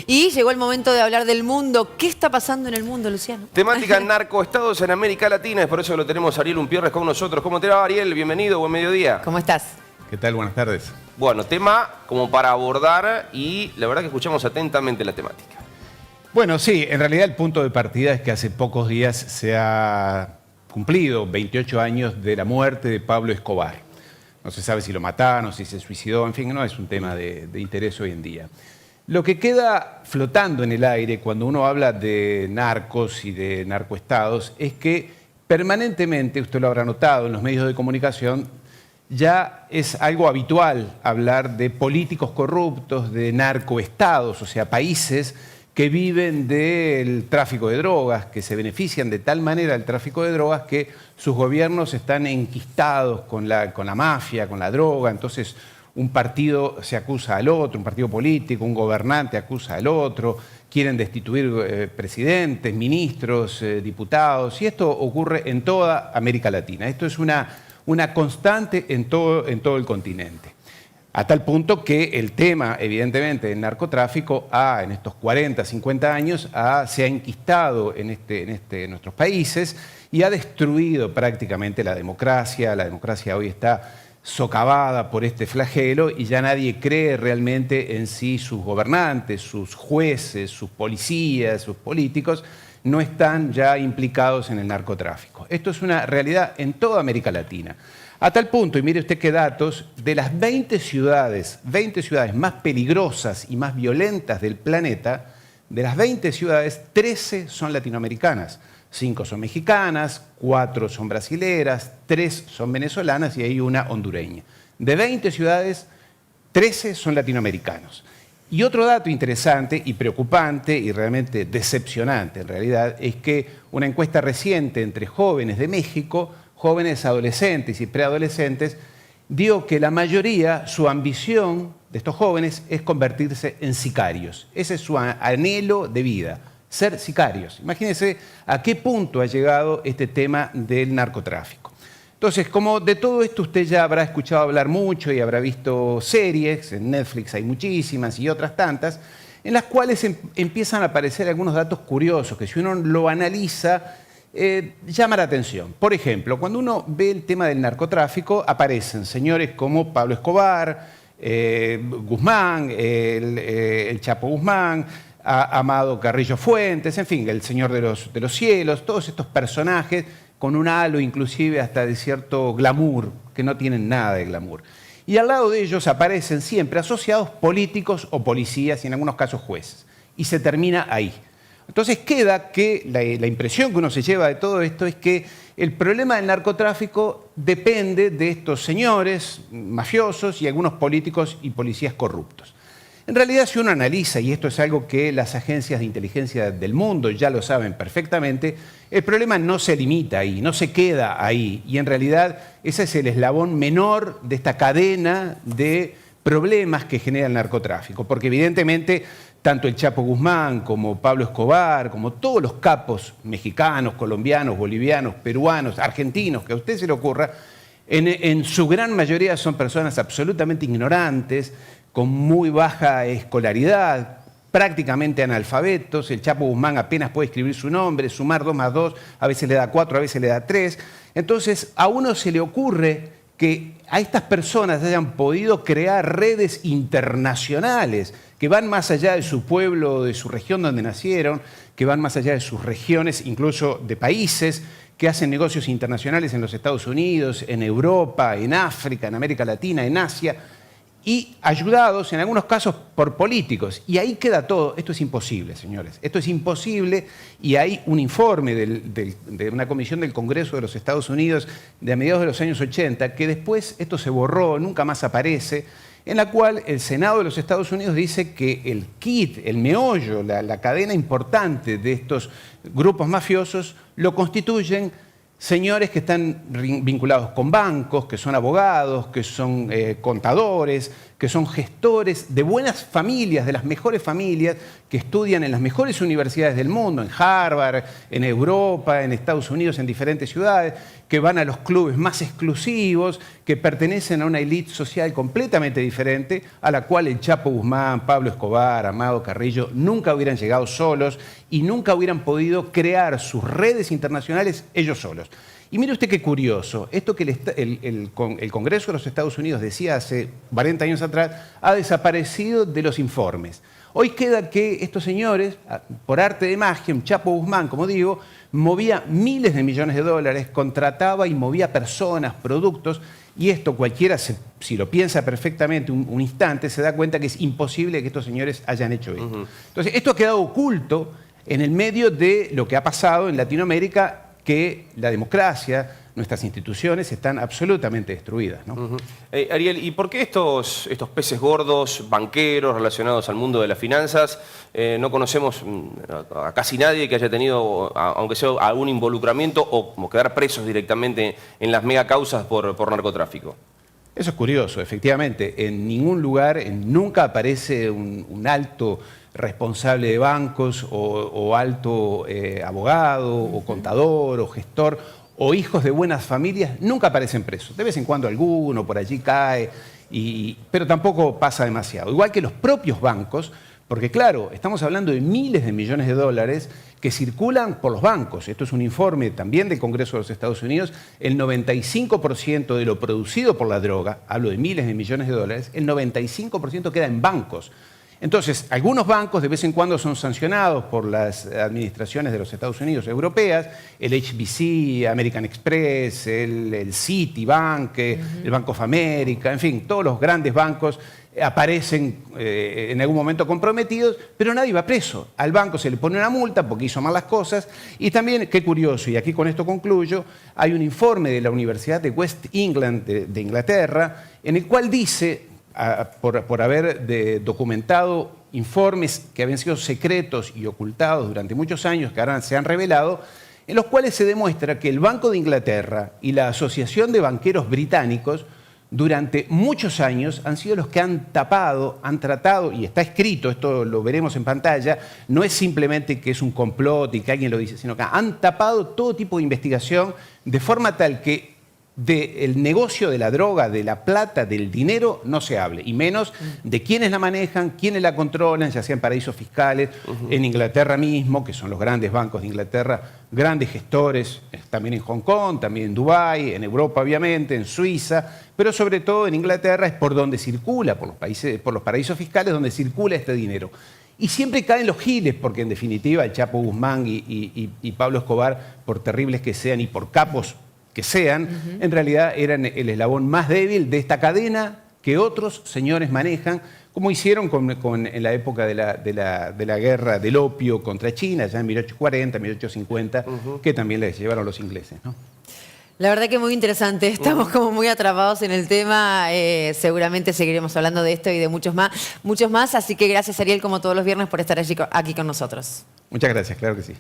Y llegó el momento de hablar del mundo. ¿Qué está pasando en el mundo, Luciano? Temática narcoestados en América Latina, es por eso lo tenemos a Ariel Umpierres con nosotros. ¿Cómo te va, Ariel? Bienvenido, buen mediodía. ¿Cómo estás? ¿Qué tal? Buenas tardes. Bueno, tema como para abordar y la verdad que escuchamos atentamente la temática. Bueno, sí, en realidad el punto de partida es que hace pocos días se ha cumplido 28 años de la muerte de Pablo Escobar. No se sabe si lo mataron, si se suicidó, en fin, no es un tema de interés hoy en día. Lo que queda flotando en el aire cuando uno habla de narcos y de narcoestados es que permanentemente, usted lo habrá notado en los medios de comunicación, ya es algo habitual hablar de políticos corruptos, de narcoestados, o sea, países que viven del tráfico de drogas, que se benefician de tal manera del tráfico de drogas que sus gobiernos están enquistados con la mafia, con la droga. Entonces un partido se acusa al otro, un partido político, un gobernante acusa al otro, quieren destituir presidentes, ministros, diputados, y esto ocurre en toda América Latina. Esto es una constante en todo el continente. A tal punto que el tema, evidentemente, del narcotráfico en estos 40, 50 años se ha enquistado en nuestros países y ha destruido prácticamente la democracia. La democracia hoy está socavada por este flagelo y ya nadie cree realmente en sí. Sus gobernantes, sus jueces, sus policías, sus políticos no están ya implicados en el narcotráfico. Esto es una realidad en toda América Latina. A tal punto, y mire usted qué datos, de las 20 ciudades más peligrosas y más violentas del planeta, de las 20 ciudades, 13 son latinoamericanas. 5 son mexicanas, 4 son brasileras, 3 son venezolanas y hay una hondureña. De 20 ciudades, 13 son latinoamericanos. Y otro dato interesante y preocupante y realmente decepcionante en realidad es que una encuesta reciente entre jóvenes de México, jóvenes adolescentes y preadolescentes, dio que la mayoría, su ambición de estos jóvenes es convertirse en sicarios. Ese es su anhelo de vida, ser sicarios. Imagínense a qué punto ha llegado este tema del narcotráfico. Entonces, como de todo esto usted ya habrá escuchado hablar mucho y habrá visto series, en Netflix hay muchísimas y otras tantas, en las cuales empiezan a aparecer algunos datos curiosos que si uno lo analiza, llama la atención. Por ejemplo, cuando uno ve el tema del narcotráfico, aparecen señores como Pablo Escobar, Guzmán, el Chapo Guzmán, Amado Carrillo Fuentes, en fin, el Señor de los Cielos, todos estos personajes con un halo inclusive hasta de cierto glamour, que no tienen nada de glamour. Y al lado de ellos aparecen siempre asociados políticos o policías y en algunos casos jueces. Y se termina ahí. Entonces queda que la impresión que uno se lleva de todo esto es que el problema del narcotráfico depende de estos señores mafiosos y algunos políticos y policías corruptos. En realidad, si uno analiza, y esto es algo que las agencias de inteligencia del mundo ya lo saben perfectamente, el problema no se limita ahí, no se queda ahí. Y en realidad ese es el eslabón menor de esta cadena de problemas que genera el narcotráfico. Porque evidentemente tanto el Chapo Guzmán como Pablo Escobar, como todos los capos mexicanos, colombianos, bolivianos, peruanos, argentinos, que a usted se le ocurra, en su gran mayoría son personas absolutamente ignorantes, con muy baja escolaridad, prácticamente analfabetos. El Chapo Guzmán apenas puede escribir su nombre, sumar 2 más 2, a veces le da 4, a veces le da 3. Entonces, a uno se le ocurre que a estas personas hayan podido crear redes internacionales que van más allá de su pueblo, de su región donde nacieron, que van más allá de sus regiones, incluso de países, que hacen negocios internacionales en los Estados Unidos, en Europa, en África, en América Latina, en Asia, y ayudados en algunos casos por políticos. Y ahí queda todo. Esto es imposible, señores. Esto es imposible y hay un informe de una comisión del Congreso de los Estados Unidos de a mediados de los años 80 que después esto se borró, nunca más aparece, en la cual el Senado de los Estados Unidos dice que el kit, el meollo, la cadena importante de estos grupos mafiosos lo constituyen señores que están vinculados con bancos, que son abogados, que son contadores, que son gestores de buenas familias, de las mejores familias, que estudian en las mejores universidades del mundo, en Harvard, en Europa, en Estados Unidos, en diferentes ciudades, que van a los clubes más exclusivos, que pertenecen a una élite social completamente diferente, a la cual el Chapo Guzmán, Pablo Escobar, Amado Carrillo nunca hubieran llegado solos y nunca hubieran podido crear sus redes internacionales ellos solos. Y mire usted qué curioso, esto que el Congreso de los Estados Unidos decía hace 40 años atrás, ha desaparecido de los informes. Hoy queda que estos señores, por arte de magia, un Chapo Guzmán, como digo, movía miles de millones de dólares, contrataba y movía personas, productos, y esto cualquiera, si lo piensa perfectamente un instante, se da cuenta que es imposible que estos señores hayan hecho esto. Entonces, esto ha quedado oculto en el medio de lo que ha pasado en Latinoamérica, que la democracia, nuestras instituciones están absolutamente destruidas, ¿no? Ariel, ¿y por qué estos peces gordos, banqueros relacionados al mundo de las finanzas, no conocemos a casi nadie que haya tenido, aunque sea algún involucramiento o quedar presos directamente en las megacausas por narcotráfico? Eso es curioso, efectivamente. En ningún lugar, nunca aparece un alto responsable de bancos o alto abogado o contador o gestor o hijos de buenas familias, nunca aparecen presos. De vez en cuando alguno por allí cae, pero tampoco pasa demasiado. Igual que los propios bancos, porque claro, estamos hablando de miles de millones de dólares que circulan por los bancos. Esto es un informe también del Congreso de los Estados Unidos. El 95% de lo producido por la droga, hablo de miles de millones de dólares, el 95% queda en bancos. Entonces, algunos bancos de vez en cuando son sancionados por las administraciones de los Estados Unidos europeas, el HSBC, American Express, el Citibank, el Bank of America, en fin, todos los grandes bancos aparecen en algún momento comprometidos, pero nadie va preso. Al banco se le pone una multa porque hizo mal las cosas. Y también, qué curioso, y aquí con esto concluyo, hay un informe de la Universidad de West England de Inglaterra en el cual dice, por haber documentado informes que habían sido secretos y ocultados durante muchos años, que ahora se han revelado, en los cuales se demuestra que el Banco de Inglaterra y la Asociación de Banqueros Británicos durante muchos años han sido los que han tapado, han tratado, y está escrito, esto lo veremos en pantalla, no es simplemente que es un complot y que alguien lo dice, sino que han tapado todo tipo de investigación de forma tal que del negocio de la droga, de la plata, del dinero, no se hable, y menos de quiénes la manejan, quiénes la controlan, ya sean paraísos fiscales, en Inglaterra mismo, que son los grandes bancos de Inglaterra, grandes gestores, también en Hong Kong, también en Dubái, en Europa obviamente, en Suiza, pero sobre todo en Inglaterra es por donde circula, por los paraísos fiscales, donde circula este dinero. Y siempre caen los giles, porque en definitiva el Chapo Guzmán y Pablo Escobar, por terribles que sean y por capos que sean, en realidad eran el eslabón más débil de esta cadena que otros señores manejan, como hicieron en la época de la guerra del opio contra China, ya en 1840, 1850, que también les llevaron los ingleses, ¿no? La verdad que muy interesante, estamos como muy atrapados en el tema, seguramente seguiremos hablando de esto y de muchos más, así que gracias Ariel como todos los viernes por estar aquí con nosotros. Muchas gracias, claro que sí.